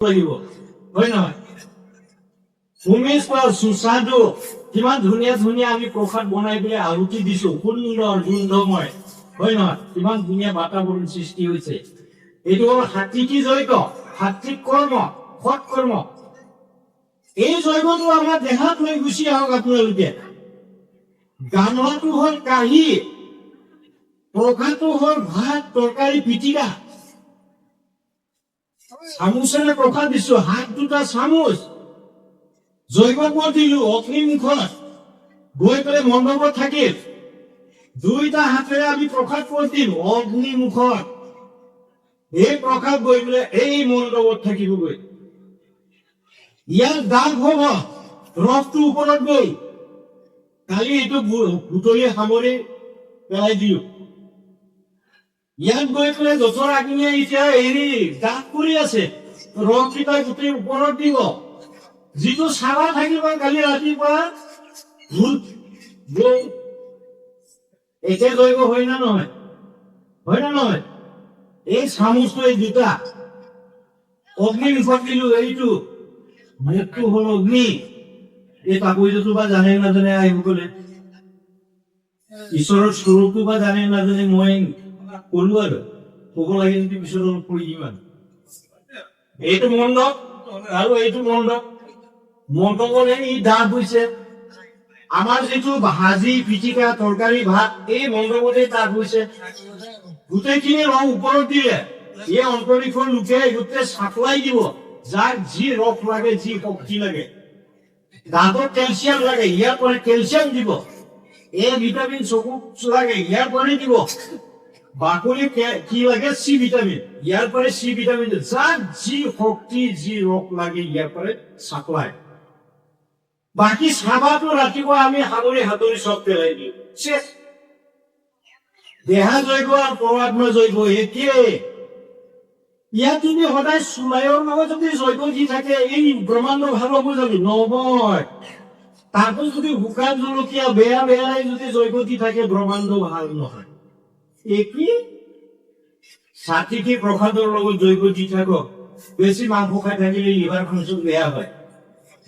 লাগিব হয় নহয় উমেশ বা সুস্বাদু কিমান ধুনীয়া ধুনীয়া আমি প্ৰসাদ বনাই পেলাই আহুতি দিছো সুন্দৰ গোন্ধময় হয় নহয় কিমান ধুনীয়া বাতাবৰণ সৃষ্টি হৈছে এইটো হ'ল সাত্বিকী যজ্ঞ সাত্বিক কৰ্ম সৎ কৰ্ম এই যজ্ঞটো আমাৰ দেহাত লৈ গুচি আহক আপোনালোকে গানোৱাটো হ'ল কাঢ়ি প্ৰসাদটো হ'ল ভাত তৰকাৰী পিটিকা চামুচেৰে প্ৰসাদ দিছো হাত দুটা চামুচ জৈৱত দিলো অগ্নিমুখত গৈ পেলাই মণ্ডপত থাকিল দুইটা হাতেৰে আমি প্ৰসাদ দিম অগ্নিমুখত এই প্ৰসাদ গৈ পেলাই এই মণ্ডপত থাকিবগৈ ইয়াৰ দাগ হব ৰসটো ওপৰত গৈ কালি এইটো বুটলি সামৰি পেলাই দিলো ইয়াত গৈ পেলাই গছৰ আগিনিয়ে এতিয়া এৰি দাগ পৰি আছে ৰসকেইটা গোটেই ওপৰত দিব যিটো চাবা থাকিব কালি ৰাতিপুৱা একে জৈৱ হয় না নহয় এই চামুচটো এই দুটা অগ্নিমুখত দিলো এইটো মুখটো হল অগ্নি এই কাপোৰটো বা জানে নাজানে আহিব গলে ঈশ্বৰৰ স্বৰূপটো বা জানে নাজানে মই কলো আৰু ক'ব লাগে যদি পিছত অলপ পৰি দিম এইটো মণ্ডপ আৰু এইটো মণ্ডপৰে ই দাগ হৈছে আমাৰ যিটো ভাজি পিটিকা তৰকাৰী ভাত এই মণ্ডপতে দাগ হৈছে গোটেইখিনি ৰং ওপৰত দিলে এই অন্তৰীক্ষণ লোকে গোটেই চাপ্লাই দিব যাক যি ৰস লাগে যি শক্তি লাগে দাঁতত কেলছিয়াম লাগে ইয়াৰ পৰা কেলছিয়াম দিব এই ভিটামিন চকুত লাগে ইয়াৰ পৰা দিব বাকলি কি লাগে সি ভিটামিন ইয়াৰ পৰা সি ভিটামিন যাক যি শক্তি যি ৰস লাগে ইয়াৰ পৰা চাপ্লাই বাকি চাবাটো ৰাতিপুৱা আমি হাতৰি চব পেলাই দিওঁ দেহা যজ্ঞ আৰু পৰমাত্মা যজ্ঞ একেই ইয়াত যদি সদায় চুলাইৰ লগত যদি যজ্ঞ দি থাকে এই ব্ৰহ্মাণ্ড ভাল হ'ব জানো নহয় তাতো যদি শুকান জলকীয়া বেয়া বেয়াই যদি যজ্ঞ দি থাকে ব্ৰহ্মাণ্ড ভাল নহয় একেই সাত্বিকী প্ৰসাদৰ লগত যজ্ঞ দি থাকক বেছি মাংস খাই থাকিলে লিভাৰ ফাংচন বেয়া হয়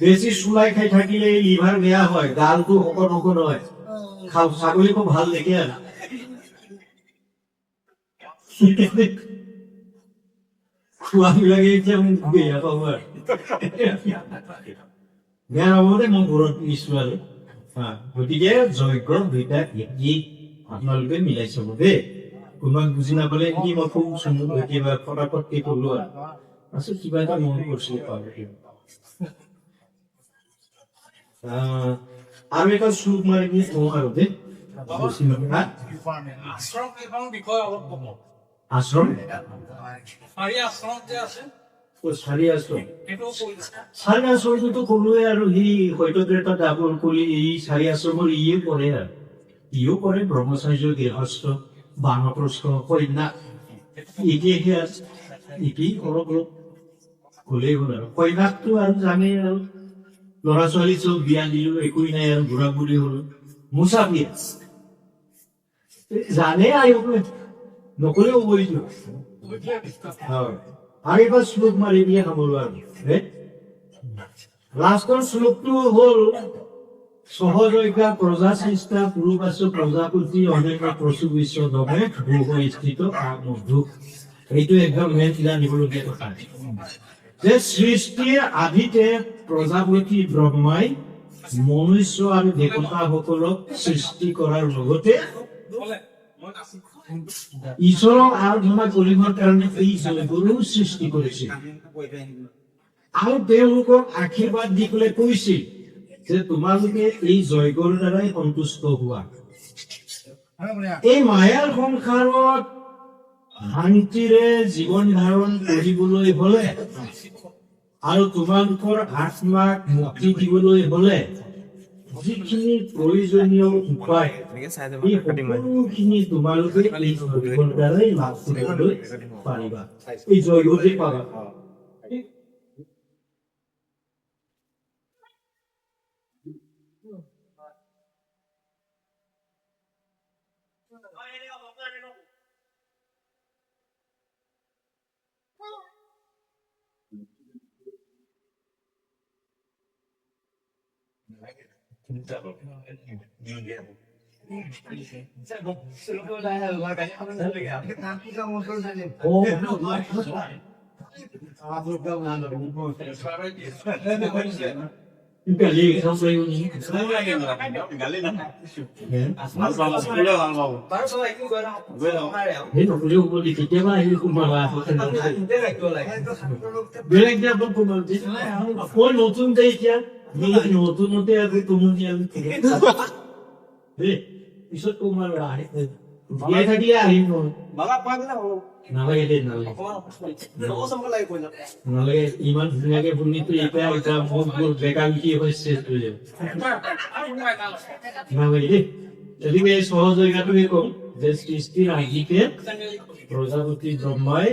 বেছি চুলাই খাই থাকিলে লিভাৰ বেয়া হয় গালটো শকত হয় ছাগলীকো ভাল দেখে আৰু খোৱাবিলাকে এতিয়া মোক বেয়া পাব আৰু বেয়া নাপাবতে মই ঘৰত নিছো আৰু গতিকে যজ্ঞৰ দুইটা একেই আপোনালোকে মিলাই চাব দেই কোনোবাক বুজি নাপালে কি মই খুব কিবা ফটাফটকে কলো আৰু আচল কিবা এটা মন কৰিছিলো আৰু এটা চুপ মাৰি কিনে কওঁ আৰু দেই আশ্ৰম চাৰি আশ্ৰমটোতো কলোৱে আৰু সি হয়তো এটা ডাবল কৰি এই চাৰি আশ্ৰমৰ ইয়ে কৰে আৰু ইও কৰে ব্ৰহ্মচাৰ্য গৃহস্থ বানপ্ৰস্থ কন্যা একেহে আছে একেই অলপ গলেই হ'ল আৰু কন্যাকটো আৰু জানেই আৰু ল'ৰা ছোৱালী চব বিয়া দিলো একোই নাই আৰু বুঢ়া বুঢ়ী হলো মুছাফিৰ জানে আহিব নকলেও বহিছো আৰু এবাৰ শ্লোক মাৰি দিয়ে খাবলৈ আৰু লাষ্টৰ শ্লোকটো হল সহযোগা প্ৰজা সৃষ্টা পুৰুষ প্ৰজাপতি অনেক পশু বিশ্ব দমে স্থিত মধু এইটো একদম মেইন জানিবলগীয়া কথা যে সৃষ্টিৰ আদিতে প্ৰজাপতি ব্ৰহ্মাই মনুষ্য আৰু দেৱতাসকলক সৃষ্টি কৰাৰ লগতে ঈশ্বৰক আৰাধনা কৰিবৰ কাৰণে এই যজ্ঞৰো সৃষ্টি কৰিছিল আৰু তেওঁলোকক আশীৰ্বাদ দি পেলাই কৈছিল যে তোমালোকে এই যজ্ঞৰ দ্বাৰাই সন্তুষ্ট হোৱা এই মায়াৰ সংসাৰত শান্তিৰে জীৱন ধাৰণ কৰিবলৈ হলে আৰু তোমালোকৰ আত্মাক মুক্তি দিবলৈ হলে যিখিনি প্ৰয়োজনীয় উপায় এই সকলোখিনি তোমালোকে এই যজ্ঞৰ দ্বাৰাই লাভ কৰিবলৈ পাৰিবা এই যজ্ঞতে পাবা Gali không phải những thế nó lưu vô đi thì cái này cũng mà là বেলেগ যে আপনার কোনো ওই নতুন দেখিয়া নতুন মতে আগে তুমি পিছত তোমার দিয়ে থাকি আহিম নালাগে নালাগে ইমান ধুনীয়াকে শুনিতো এতিয়া এতিয়া মোক বেকা বিকি হৈছে নালাগে দেই গতিকে এই সহজ জেগাটোকে কম যে সৃষ্টিৰ আৰ্হিকে প্ৰজাপতি ব্ৰহ্মাই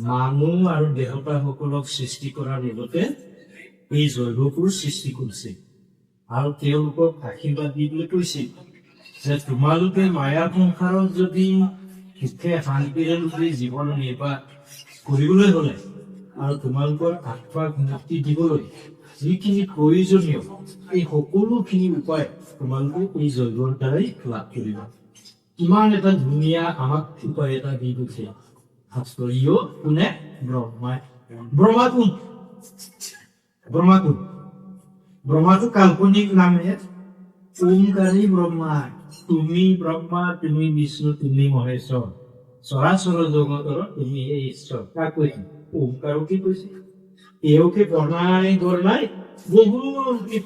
মানুহ আৰু দেৱতাসকলক সৃষ্টি কৰাৰ লগতে এই জৈৱবোৰ সৃষ্টি কৰিছে আৰু তেওঁলোকক আশীৰ্বাদ দিবলৈ কৈছিল যে তোমালোকে মায়া সংসাৰত যদি সুখে শান্তিৰে যদি জীৱন নিৰ্বাহ কৰিবলৈ হলে আৰু তোমালোকৰ আত্মাক মুক্তি দিবলৈ যিখিনি প্ৰয়োজনীয় এই সকলোখিনি উপায় তোমালোকে এই জৈৱৰ দ্বাৰাই লাভ কৰিবা কিমান এটা ধুনীয়া আমাক উপায় এটা দি দিছে শাস্ত্ৰীয় কোনে ব্ৰহ্মাই ব্ৰহ্মাটো কাল্পনিক নামে ওমকাৰী ব্ৰহ্মা তুমি ব্ৰহ্মা তুমি বিষ্ণু তুমি মহেশ্বৰ চৰাচৰ জগতৰ তুমি এই ঈশ্বৰ কাক কৈছে ওমকাৰকে কৈছে এওঁকে বনাই বহু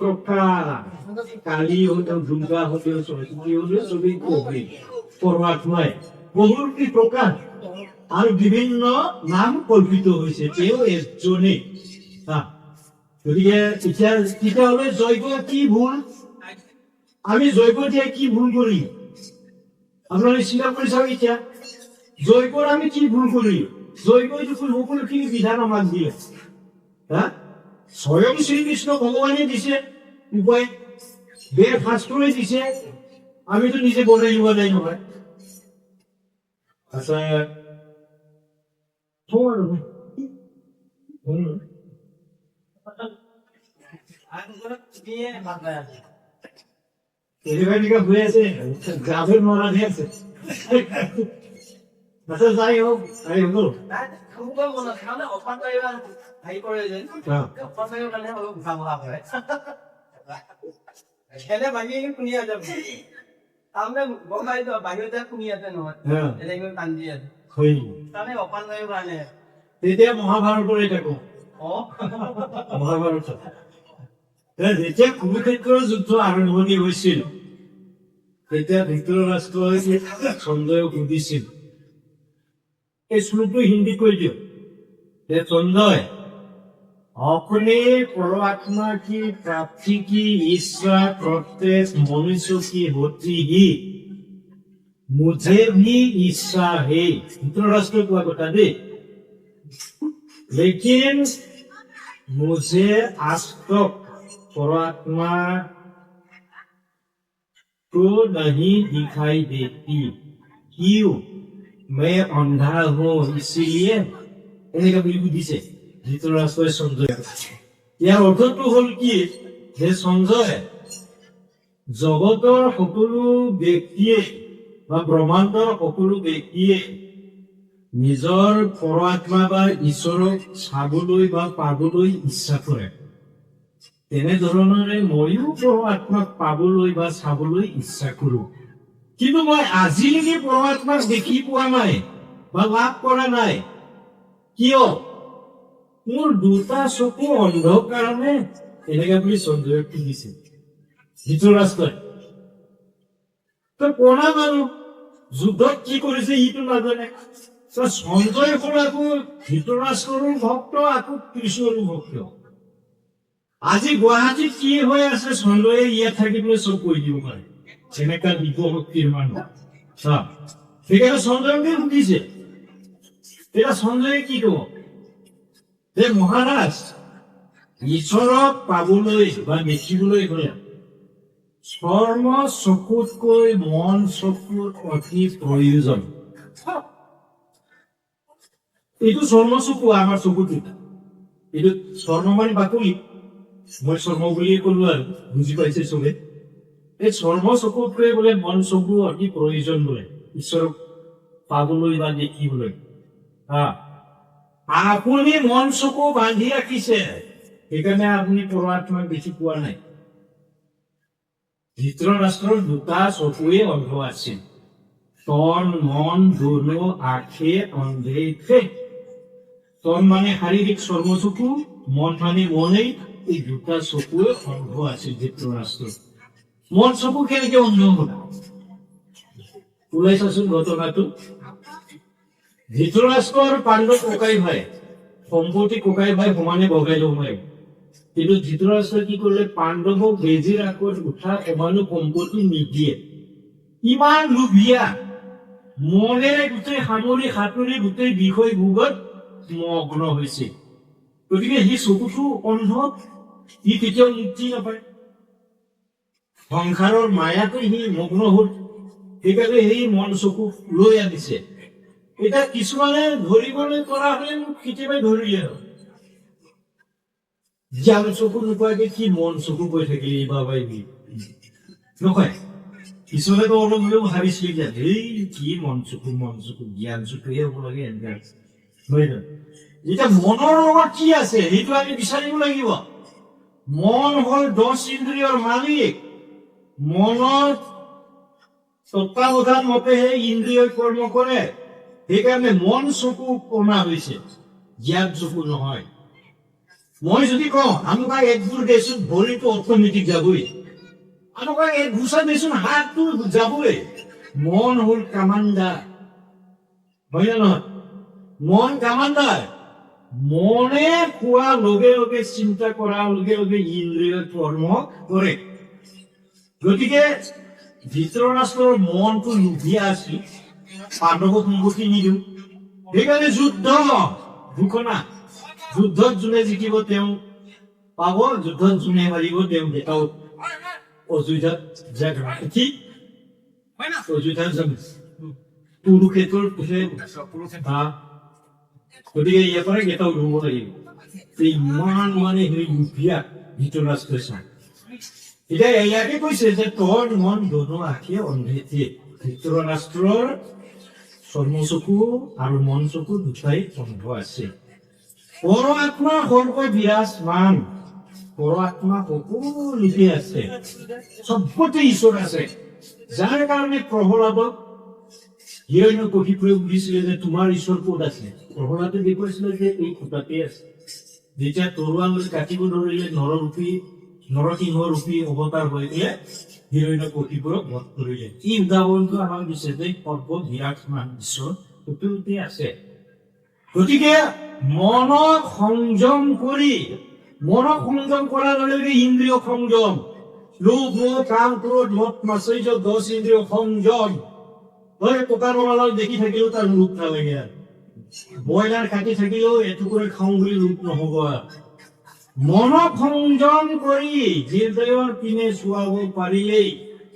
প্ৰকাৰ কালী হতেও দুৰ্গা হতেও সৰস্বতী হতেও ছবি কবি পৰমাত্মাই বহু প্ৰকাৰ আৰু বিভিন্ন নাম কল্পিত হৈছে তেওঁ এজনে গতিকে তেতিয়াহ'লে যজ্ঞ কি ভুল আমি যজ্ঞ দিয়ে কি ভুল করি আপোনালোকে চিন্তা কৰি চাওক এতিয়া যজ্ঞৰ আমি কি ভুল কৰি যজ্ঞই দেখোন সকলোখিনি বিধান আমাক দিয়ে স্বয়ং শ্ৰীকৃষ্ণ ভগৱানে দিছে উপায় বেদ শাস্ত্ৰই দিছে আমিতো নিজে বনাই লোৱা নাই নহয় আচ্ছা হয়ে আছে গাভেৰ মৰা আছে আচ্ছা যাই হোক তেতিয়া মহাভাৰতৰে থাকো মহাভাৰত যেতিয়া কুৰুক্ষেত্ৰৰ যুদ্ধ আৰম্ভণি হৈছিল তেতিয়া ধৃতৰাষ্ট্ৰই সঞ্জয়ক সুধিছিল এই শ্লোকটো হিন্দী কৈ দিও যে সঞ্জয় अपने परमात्मा की प्राप्ति की इच्छा प्रत्येक मनुष्य की होती ही मुझे भी इच्छा है धृतराष्ट्र को बता दे लेकिन मुझे आज तक परमात्मा तो नहीं दिखाई देती क्यों मैं अंधा हूँ इसीलिए এনেকা বুলি বুজিছে ধৃতৰাষ্ট্ৰই সঞ্জয় ইয়াৰ অৰ্থটো হল কি যে সঞ্জয় জগতৰ সকলো ব্যক্তিয়ে বা ব্ৰহ্মাণ্ডৰ সকলো ব্যক্তিয়ে নিজৰ পৰমাত্মা বা ঈশ্বৰক চাবলৈ বা পাবলৈ ইচ্ছা কৰে তেনেধৰণৰে ময়ো পৰমাত্মাক পাবলৈ বা চাবলৈ ইচ্ছা কৰো কিন্তু মই আজিলৈকে পৰমাত্মাক দেখি পোৱা নাই বা লাভ কৰা নাই কিয় মোৰ দুটা চকু অন্ধ কাৰণে এনেকা বুলি সঞ্জয়ক সুধিছে ধৃতৰাষ্ট্ৰই তো কোনা মানুহ যুদ্ধত কি কৰিছে ইটো নাজানে সঞ্জয় হ'ল আকৌ ধৃতৰাষ্ট্ৰৰো ভক্ত আকৌ কৃষ্ণৰো ভক্ত আজি গুৱাহাটীত কি হৈ আছে সঞ্জয়ে ইয়াত থাকিবলৈ চব কৈ দিব পাৰে যেনেকা বিভক্তিৰ মানুহ সেইকাৰণে সঞ্জয়কে সুধিছে তেতিয়া সঞ্জয়ে কি কব যে মহাৰাজ ঈশ্বৰক পাবলৈ বা দেখিবলৈ হলে চৰ্ম চকুতকৈ মন চকুৰ অতি প্ৰয়োজন এইটো চৰ্ম চকু আমাৰ চকুটো এইটো চৰ্ম মানে বাকলি মই চৰ্ম বুলিয়ে কলো আৰু বুজি পাইছে চবে। এই চৰ্ম চকুটোৱে বোলে মন চকু অতি প্ৰয়োজন বোলে ঈশ্বৰক পাবলৈ বা দেখিবলৈ। আপুনি মন চকু বান্ধি ৰাখিছে, সেইকাৰণে আপুনি পৰমাত্মাক দেখি পোৱা নাই। ধৃতৰাষ্ট্ৰৰ দুটা চকুৱে অন্ধ আছিল। তন মন দোনো আঁখে অন্ধে থে। তন মানে শাৰীৰিক চৰ্ম চকু, মন মানে মনেই, এই দুটা চকুৱে অন্ধ আছিল ধৃতৰাষ্ট্ৰৰ। মন চকু কেনেকে অন্ধ হ'ল ওলাইছাচোন ঘটনাটো। ধৃতৰাষ্ট্ৰৰ পাণ্ডৱ ককাই ভাই, সম্পত্তি ককাই ভাই সমানে ভগাই ল'ব পাৰে। কিন্তু ধৃতৰাষ্ট্ৰই কি কৰিলে, পাণ্ডৱক বেজীৰ আগত উঠা সমানো সম্পত্তি নিদিয়ে। ইমান লোভীয়া, মনেৰে গোটেই সামৰি সাঁতুৰি গোটেই বিষয় ভোগত মগ্ন হৈছে। গতিকে সি চকুটো অন্ধ, সি কেতিয়াও মুক্তি নাপায়। সংসাৰৰ মায়াটো সি মগ্ন হ'ল, সেইকাৰণে সেই মন চকু লৈ আনিছে। এতিয়া কিছুমানে ধৰিবলৈ কৰা হলে মোক কেতিয়াবা ধৰিলে হয়। জ্ঞান চকু নোপোৱাকে কি মন চকু কৈ থাকিলে এই বাবাই নকয়। কিছুমানেতো অলপ হলেও ভাবিছিল যে এই কি মন চকু জ্ঞান চকুহে হ'ব লাগে এনেকা, নহয় জানো? এতিয়া মনৰ লগত কি আছে সেইটো আমি বিচাৰিব লাগিব। মন হল 10 ইন্দ্ৰিয়ৰ মালিক। মনৰ তত্বাৱধান মতেহে ইন্দ্ৰিয়ই কৰ্ম কৰে। সেইকাৰণে মন চকু কণা হৈছে, জ্ঞান চকু নহয়। মই যদি কওঁ আমাক একযোৰ দেচোন, ভৰিটো অটমেটিক যাবই। আমাক এক ঘোচা দেচোন, হাতটো যাবই। মন হল কামাণ্ডাৰ, হয় না নহয়? মন কামাণ্ডাৰ। মনে খোৱাৰ লগে লগে, চিন্তা কৰাৰ লগে লগে ইন্দ্ৰিয় কৰ্ম কৰে। গতিকে ধৃতৰাষ্ট্ৰৰ মনটো লোভীয়া আছিল, পাণ্ডৱক সম্পত্তি নিদিওঁ। সেইকাৰণে যুদ্ধ ঘোষণা, যুদ্ধত যোনে জিকিব তেওঁ পাব, যুদ্ধত যোনে হাৰিব তেওঁ দেখাও অযোধ্যাত যাক ৰাখি অযোধ্যাত যাম কুৰুক্ষেত্ৰৰ গতিকে ইয়াৰ পৰা কেইটাও ৰুব লাগিব। ইমান মানে সেই লোভীয়া ধৃতৰাষ্ট্ৰই চাই। এতিয়া ইয়াকে কৈছে যে তন মন দোনো আঁখে অন্ধে থে। ধৃতৰাষ্ট্ৰৰ চৰ্ম চকু আৰু মন চকু দুটাই অন্ধ আছে। পৰমাত্মা সৰ্বই বিৰাজমান, পৰমাত্মা সকলোতে আছে, চবতে ঈশ্বৰ আছে। যাৰ কাৰণে প্ৰহ্লাদক হিৰণ্যকশিপুৰে সুধিছিলে যে তোমাৰ ঈশ্বৰ ক'ত আছে? প্ৰহ্লাদে দেখুৱাইছিলে যে এই খুটাতে আছে। যেতিয়া তৰোৱাল লৈ কাটিব ধৰিলে, নৰসিংহ ৰূপী অৱতাৰ হৈ পেলাই হিৰণ্যকশিপুৰক বধ কৰিলে। এই উদাহৰণটো আমাক দিছে যে সৰ্ব বিৰাজমান ঈশ্বৰ সকলোতে আছে। গতিকে মনক সংযম কৰি, মনক সংযম কৰাৰ লগে লগে ইন্দ্ৰিয় সংযম, লোভ মোহ কাম ক্ৰোধ মদ মাৎসৰ্য 10 ইন্দ্ৰিয় সংযম। টকা নলালক দেখি থাকিলেও তাৰ লোভ নালাগে আৰু। ব্ৰইলাৰ কাটি থাকিলেও এটুকুৰে খাওঁ বুলি লোভ নহব আৰু। মনক সংযম কৰি হৃদয়ৰ পিনে চোৱাব পাৰিলেই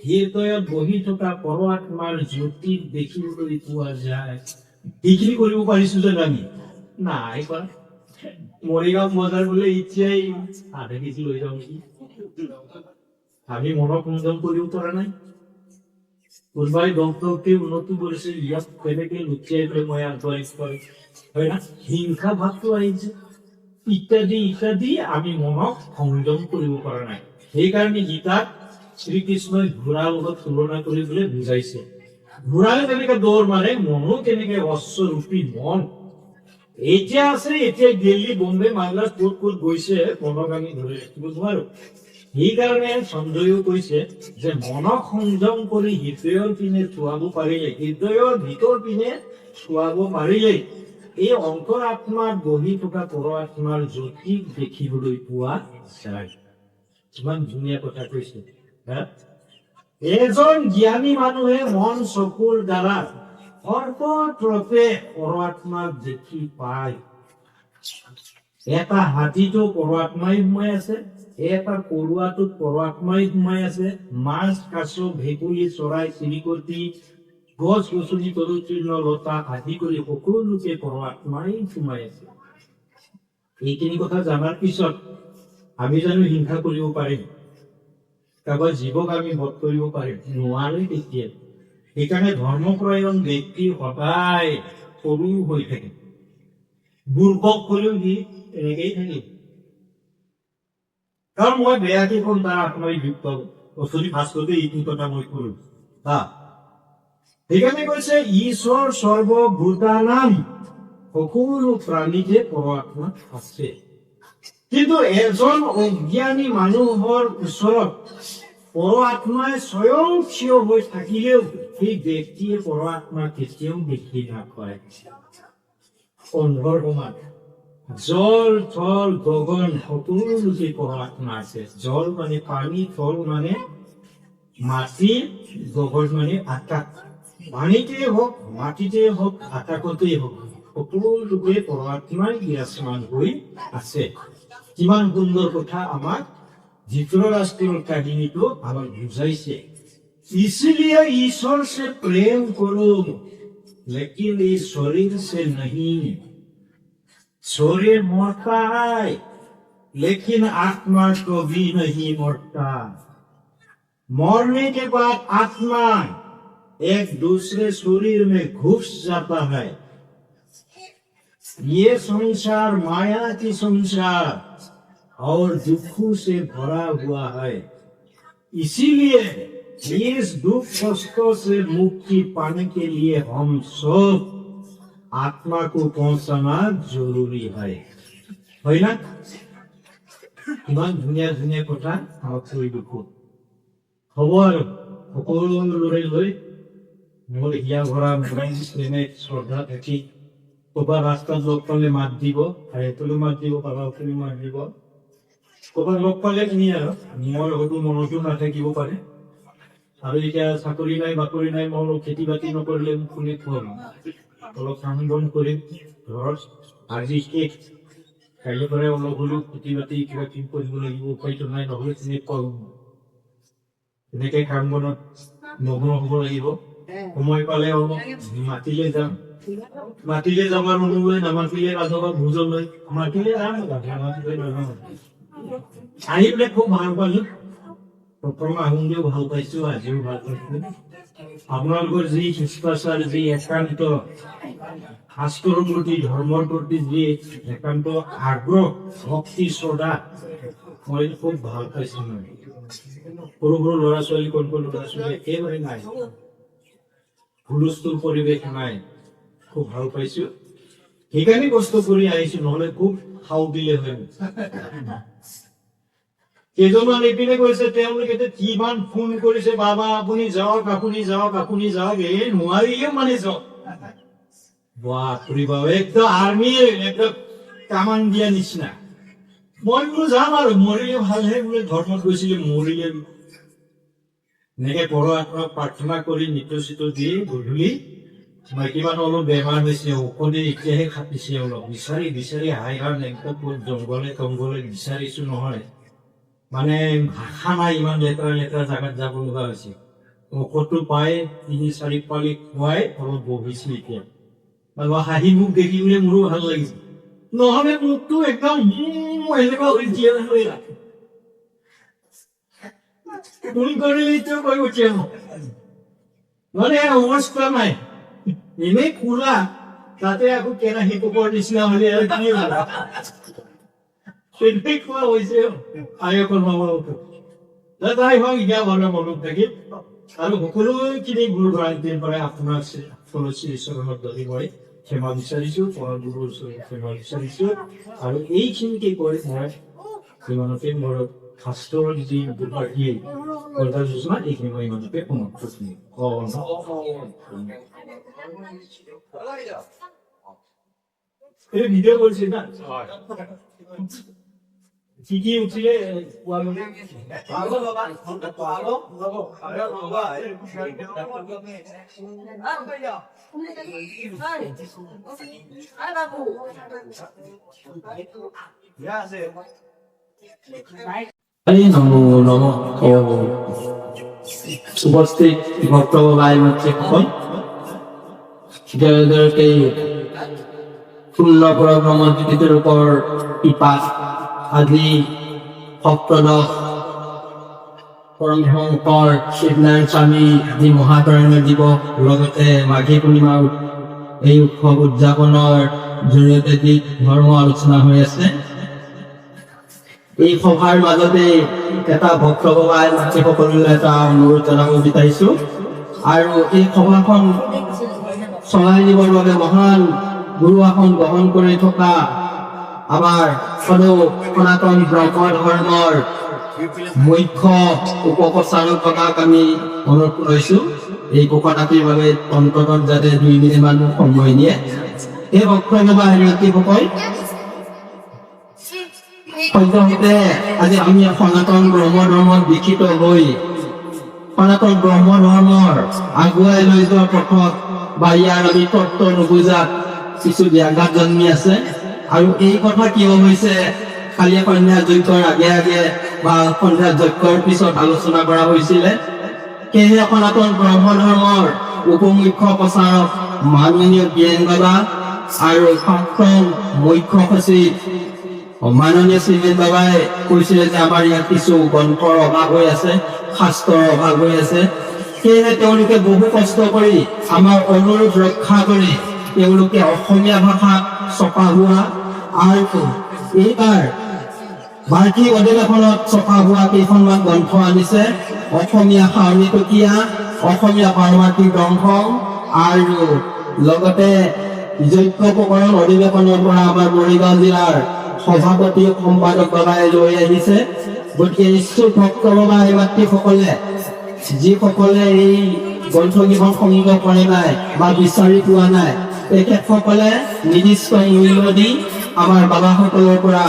হৃদয়ত বহি থকা পৰমাত্মাৰ জ্যোতি দেখিবলৈ পোৱা যায়। এইখিনি কৰিব পাৰিছো যেন আমি নাই কৰা। মৰিগাঁও বজাৰ বোলে এতিয়াই আধা কেজি লৈ যাওঁ নেকি। আমি মনক সংযম কৰিব পৰা নাই। কোনোবাই ডক্টৰকে উন্নতি কৰিছে, ইয়াত কেনেকে লুটিয়াই লৈ মই আগুৱাই হয় না, হিংসা ভাৱটো আহিছে ইত্যাদি ইত্যাদি। আমি মনক সংযম কৰিব পৰা নাই। সেইকাৰণে গীতাত শ্ৰীকৃষ্ণই ঘোঁৰাৰ লগত তুলনা কৰিবলৈ বুজাইছে। ঘোঁৰাই তেনেকে দৌৰ মাৰে, মনো তেনেকে অশ্বৰূপী মন। এতিয়া আছে, এতিয়া দিল্লী বম্বে মাদ্ৰাজ ক'ত ক'ত গৈছে, মনক আমি ধৰি ৰাখিব নোৱাৰো। সেইকাৰণে সঞ্জয়েও কৈছে যে মনক সংযম কৰি হৃদয়ৰ পিনে চোৱাব পাৰিলে, হৃদয়ৰ ভিতৰ পিনে চোৱাব পাৰিলে এই অন্তৰ আত্মাত বহি থকা পৰমাত্মাৰ জ্যোতিক দেখিবলৈ পোৱা যায়। কিমান ধুনীয়া কথা কৈছে। এজন জ্ঞানী মানুহে মন চকুৰ দ্বাৰা সৰ্বত্ৰতে পৰমাত্মাক দেখি পায়। এটা হাতীটো পৰমাত্মাই সোমাই আছে, এটা পৰুৱাটোত পৰমাত্মাই সোমাই আছে, মাছ কাছ ভেকুলী চৰাই চিৰিকটি গছ গছনি তৰুতৃণ লতা আদি কৰি সকলোতে পৰমাত্মাই সোমাই আছে। এইখিনি কথা জনাৰ পিছত আমি জানো হিংসা কৰিব পাৰিম? কাৰোবাৰ জীৱক আমি বধ কৰিব পাৰিম? নোৱাৰো তেতিয়া। সেইকাৰণে ধৰ্মপৰায়ণ ব্যক্তি সদায় সৰু হৈ থাকে। বুৰ্বক হ'লেও সি এনেকেই থাকিব। কাৰণ মই বেয়াকে ক'ম তাৰ আত্মাই দুখ পাব। অথনি ফাৰ্ষ্টতে এইটো কথা মই কলো। সেইকাৰণে কৈছে ঈশ্বৰ সৰ্বভূতানাম, সকলো প্ৰাণীতে পৰমাত্মা আছে। কিন্তু এজন অজ্ঞানী মানুহৰ ওচৰত পৰমাত্মাই স্বয়ং থিয় হৈ থাকিলেও সেই ব্যক্তিয়ে পৰমাত্মা কেতিয়াও দেখি নাপায়। অন্ধৰ সমান। জল থল গগন সকলোতে পৰমাত্মা আছে। জল মানে পানী, থল মানে মাটি, গগন মানে আকাশ। পানীতে হওক, মাটিতে হওক, আকাশতেই হওক, সকলোতে পৰমাত্মাই বিৰাজমান হৈ আছে। কিমান সুন্দৰ কথা আমাক ধৃতৰাষ্ট্ৰৰ কাহিনীটো আমাক বুজাইছে। इसलिए ईश्वर से प्रेम करो, लेकिन इस शरीर से नहीं। शरीर मरता है, लेकिन आत्मा कभी नहीं मरता। मरने के बाद आत्मा एक दूसरे शरीर में घुस जाता है। ये संसार माया की संसार और दुखों से भरा हुआ है। इसीलिए इस दुख कष्टों से मुक्ति पाने के लिए हम सब आत्मा को पहुंचाना जरूरी है ना? ইমান ধুনীয়া ধুনীয়া কথা আমাক কৈ দেখো হ'ব আৰু সকলোৰে লৈ মোৰ হিয়া ভৰা প্ৰেমে শ্ৰদ্ধা থাকি ক'ৰবাত ৰাস্তাত লগ পালে মাত দিব, এইফালেও মাত দিব, পালাওফালেও মাত দিব। ক'ৰবাত লগ পালে কিনি আৰু মোৰ হয়তো মনতো নাথাকিব পাৰে। আৰু এতিয়া চাকৰি নাই বাকৰি নাই, মই অলপ খেতি বাতি নকৰিলে মোক কোনে খুৱাব? অলপ কাম বন কৰিম ঘৰত, আজি শেষ, কাইলৈ পৰাই অলপ হ'লেও খেতি বাতি কিবা কিবি কৰিব লাগিব, উপায়তো নাই, নহ'লে কোনে খুৱাব? তেনেকে কাম বনত মগ্ন হ'ব লাগিব। সময় পালে অলপ মাতিলে যাম, মাতিলে যাবাৰ অনুলৈ, নামাতিলে ৰাজবা ভোজলৈ, মাতিলে যাম, নামাতিলে নাযাম। আহি পেলাই খুব ভাল পালো। প্ৰথম আহোঁতেও ভাল পাইছো, আজিও ভাল পাইছো। আপোনালোকৰ যি শিষ্টাচাৰ, যি একান্ত শাস্ত্ৰৰ প্ৰতি, ধৰ্মৰ প্ৰতি যি একান্ত আগ্ৰহ, ভক্তি, শ্ৰদ্ধা, মই খুব ভাল পাইছো। সৰু সৰু ল'ৰা ছোৱালী, কণ কণ ল'ৰা ছোৱালী একেবাৰে নাই, হুলস্থুল পৰিৱেশ নাই, খুব ভাল পাইছো। সেইকাৰণে কষ্ট কৰি আহিছো, নহ'লে খুব খাও দিলে হয়। কেইজনমান এইপিনে কৈছে, তেওঁলোকে কিমান ফোন কৰিছে, বাবা আপুনি যাওক, আপুনি যাওক, আপুনি যাওক, এই নোৱাৰিলেও মানে যাওক। বাপৰে বাপ, একদম আৰ্মিৰ একদম কামান দিয়া নিচিনা। মই বোলো যাম আৰু, মৰিলে ভালহে, বোলে ধৰ্মত গৈছিলে মৰিলে। এনেকে পৰমাত্মাক প্ৰাৰ্থনা কৰি নিত্য চিত্ত দি গধূলি মাইকী মানুহ অলপ বেমাৰ হৈছে, ঔষধে এতিয়াহে খাটিছে, অলপ বিচাৰি বিচাৰি হাই হাই একদম জংঘলে তংঘলে বিচাৰিছো নহয়, মানে ভাষা নাই, ইমান লেতেৰা লেতেৰা জাগাত যাব লগা হৈছে। ঔষধটো পাই ৩-৪ পালি খুৱাই অলপ বহিছো এতিয়া। হাঁহি মুখ দেখিবলৈ মোৰো ভাল লাগিছে, নহ'লে মুখটো একদম এনেকুৱা হৈ দিয়ে। ফোন কৰিলেতো কৈ উঠে, মানে অৱস্থা নাই, এনেই খোলা, তাতে আকৌ কেৰাহী কোপৰ নিচিনা হ'লে আৰু কি হ'ব? তেনেকুৱা হৈছে আয়কৰ মামলাটো। তাই হওক এতিয়া ভালে মনত থাকিল। আৰু সকলোখিনি ভুল ভ্ৰান্তিৰ পৰাই আপোনাৰ চৰণৰ দৰি মই ক্ষমা বিচাৰিছো, পৰমগুৰুৰ ওচৰত ক্ষমা বিচাৰিছো। আৰু এইখিনিকে কৈ মই ইমানতে মোৰ শাস্ত্ৰৰ যি দিয়ে যোজনা, এইখিনি মই ইমানতে সমাপ্ত কৰিম। ভিডিঅ' কৰিছে না, কি কি উঠিলে উপস্থিত ভক্ত ভাই মাতৃসকল, ষোল্ল পৰব্ৰহ্ম জ্যোতিৰূপৰ কৃপা আজি সপ্তদশ পৰমহংসৰ শিৱনাৰায়ণ স্বামী যি মহাপ্ৰাণ দিৱস লগতে মাঘী পূৰ্ণিমা এই উৎসৱ উদযাপনৰ জৰিয়তে যি ধৰ্ম আলোচনা হৈ আছে। এই সভাৰ মাজতে এটা ভক্তসভাই সকলোলৈ এটা অনুৰোধ জনাব বিচাৰিছো আৰু এই সভাখন চলাই নিবৰ বাবে মহান গুৰু আসন গ্ৰহণ কৰি থকা আমাৰ সনাতন ব্ৰহ্ম ধৰ্মৰ মুখ্য উপপ্ৰচাৰক আমি অনুৰোধ কৰিছো এই ঘোষণাটিৰ বাবে অন্ততঃ যাতে 2 মিনিটমান সময় দিয়ে। এই বক্তব্য ব্যক্তিসকল সদ্যহতে আজি আমি সনাতন ব্ৰহ্ম ধৰ্মত দীক্ষিত হৈ সনাতন ব্ৰহ্ম ধৰ্মৰ আগুৱাই লৈ যোৱাৰ পথত বা ইয়াৰ আমি তত্ত্ব নুবুজাত কিছু ব্যাঘাত জন্মি আছে আৰু এই কথা কিয় হৈছে কালি সন্ধ্যা যজ্ঞৰ আগে আগে বা সন্ধ্যা যজ্ঞৰ পিছত আলোচনা কৰা হৈছিলে। সেয়েহে সনাতন ব্ৰহ্ম ধৰ্মৰ উপমুখ্য প্ৰচাৰক মাননীয় বীৰেন বাবা আৰু প্ৰাক্তন মুখ্য সচিব মাননীয় শ্ৰীমেন বাবাই কৈছিলে যে আমাৰ ইয়াত কিছু গ্ৰন্থৰ অভাৱ হৈ আছে, শাস্ত্ৰৰ অভাৱ হৈ আছে। সেয়েহে তেওঁলোকে বহু কষ্ট কৰি আমাৰ অনুৰোধ ৰক্ষা কৰি তেওঁলোকে অসমীয়া ভাষা ছপা হোৱা আৰু এইবাৰ বাৰ্ষিক অধিৱেশনত ছপা হোৱা কেইখনমান গ্ৰন্থ আনিছে। অসমীয়া সাৰণী টকীয়া, অসমীয়া পাৰ্মাৰ্থিক গ্ৰন্থ আৰু লগতে যজ্ঞ প্ৰকৰণ অধিৱেশনৰ পৰা আমাৰ মৰিগাঁও জিলাৰ সভাপতি সম্পাদক বাবাই লৈ আহিছে। গতিকে ইচ্ছুক ভক্ত বাবা মাতৃসকলে যিসকলে এই গ্ৰন্থকেইখন সংগ্ৰহ কৰে নাই বা বিচাৰি পোৱা নাই তেখেতসকলে নিৰ্দিষ্ট মূল্য দি আমাৰ বাবাসকলৰ পৰা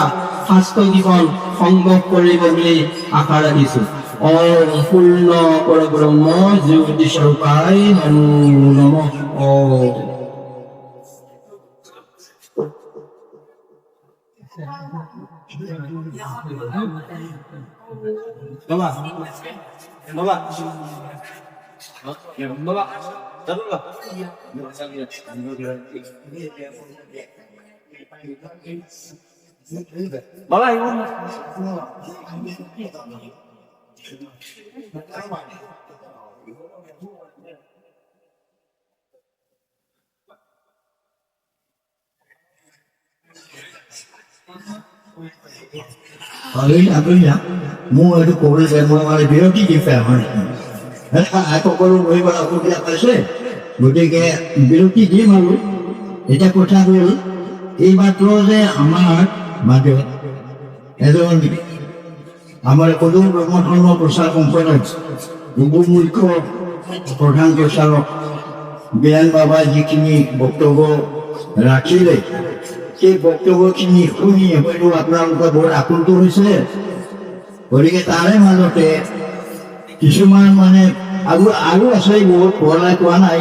শাস্ত্ৰকেইখন সংগ্ৰহ কৰিব বুলি আশা ৰাখিছো। পূৰ্ণ পৰব্ৰহ্ম জ্যোতি স্বৰূপায় নমো নমঃ। বাবা বাবা বাবা বাবা মোৰ এইটো ক'বলৈ যায় মই মানে বিৰতি দি পাই আমাৰ সকলো কৰিব অসুবিধা পাইছে, গতিকে বিৰতি দিম আৰু। এতিয়া কথা হ'ল এই মাত্ৰ যে আমাৰ মাজত এজন আমাৰ সকলো ব্ৰহ্ম ধৰ্ম প্ৰচাৰ সম্পাদক উপমুখ্য প্ৰধান প্ৰচাৰক বীৰেন বাবাই যিখিনি বক্তব্য ৰাখিলে সেই বক্তব্যখিনি শুনি হয়তো আপোনালোকৰ বৰ আপ্লুত হৈছে। গতিকে তাৰে মাজতে কিছুমান মানে আৰু আছে বহুত পঢ়াই কোৱা নাই,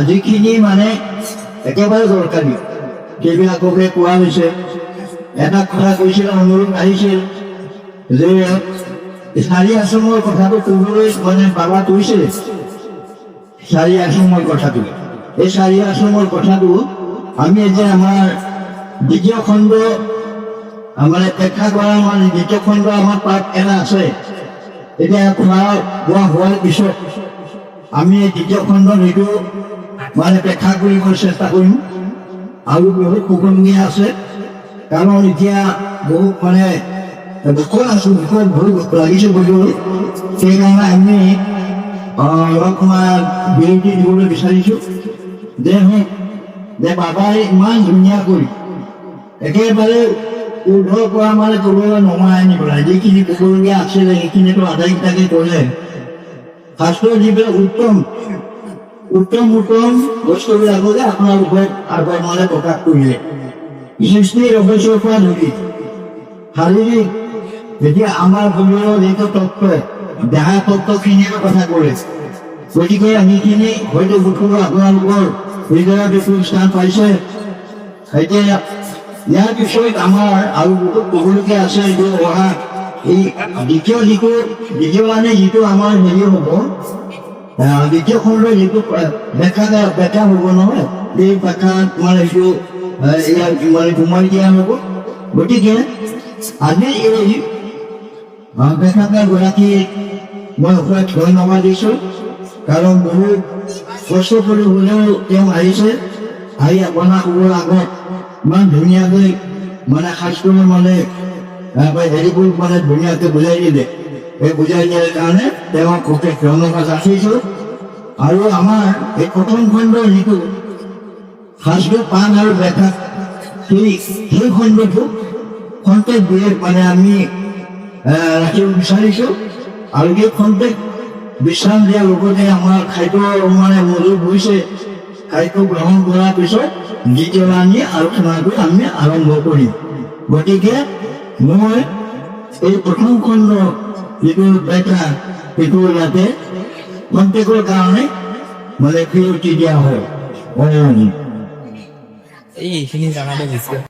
যিখিনি মানে একেবাৰে দৰকাৰী সেইবিলাককে কোৱা হৈছে। এটা কথা কৈছিল, অনুৰোধ আহিছিল যে 4 আশ্ৰমৰ কথাটো ক'বলৈ মানে বাবা কৈছিল 4 আশ্ৰমৰ কথাটো। এই 4 আশ্ৰমৰ কথাটো আমি এতিয়া আমাৰ দ্বিতীয় খণ্ড মানে ব্যাখ্যা কৰা মানে দ্বিতীয় খণ্ড আমাৰ পাঠ এটা আছে। এতিয়া হোৱাৰ পিছত আমি দ্বিতীয় খণ্ডত সেইটো মানে ব্যাখ্যা কৰিবলৈ চেষ্টা কৰিম আৰু বহুত সুগমীয়া আছে। কাৰণ এতিয়া বহুত মানে ভোকত আছো, ভোকত লাগিছে বুলিও সেইকাৰণে আমি অলপমান বিৰতি দিবলৈ বিচাৰিছোঁ যে বাবাই ইমান ধুনীয়াকৈ একেবাৰে উৰ্ধৰ পৰা মানে ক'বলৈ নমাই আনিব লাগে। যিখিনি ক'বলগীয়া আছিলে সেইখিনিতো আটাইকেইটাকে ক'লে। শাস্ত্ৰৰ যিবিলাক উত্তম বস্তুবিলাককে আপোনালোকে আগৰ মানে প্ৰকাশ কৰিলে। সৃষ্টিৰ ৰহস্যৰ পৰা ধৰি শাৰীৰিক যেতিয়া আমাৰ শৰীৰৰ যিটো তত্ত্ব দেহা তত্ত্বখিনিৰ কথা ক'লে, গতিকে সেইখিনি হয়তো গোটৰ আপোনালোকৰ হৃদয়ত এইটো স্থান পাইছে। এতিয়া ইয়াৰ পিছত আমাৰ আৰু বহুত ক'বলগীয়া আছে। এইটো অহা এই দ্বিতীয় মানে যিটো আমাৰ হেৰি হ'ব, দ্বিতীয় খণ্ডৰ যিটো ব্যাখ্যা হ'ব নহয়, এই ব্যাখ্যা মানে এইটো মানে সোমাই দিয়া হ'ব। গতিকে আজি এই বেখাকা গৰাকী মই অশেষ ধন্যবাদ দিছোঁ কাৰণ বহুত কষ্ট কৰি হ'লেও তেওঁ আহিছে আহি আপোনাৰ খবৰ আগত ইমান ধুনীয়াকৈ মানে শাস্ত্ৰ মানে হেৰিবোৰ মানে ধুনীয়াকৈ বুজাই দিলে এই বুজাই দিয়াৰ কাৰণে তেওঁক অশেষ ধন্যবাদ যাচিছোঁ আৰু আমাৰ এই প্ৰথম খণ্ডৰ যিটো শাস্ত্ৰ পাণ আৰু বেখা সেই খণ্ডটো খন্তেক দিয়ে মানে আমি ৰাখিব বিচাৰিছোঁ আৰু এই খন্তেক বিশ্ৰাম দিয়াৰ লগতে আমাৰ খাদ্য মানে মজুত হৈছে খাদ্য গ্ৰহণ কৰাৰ পিছত দ্বিতীয় আমি আলোচনাটো আমি আৰম্ভ কৰিম গতিকে মই এই প্ৰথম খণ্ড যিটো বেটা সেইটো যাতে খন্তেকৰ কাৰণে মানে বিৰতি দিয়া হয় এইখিনি জানাটো বেছি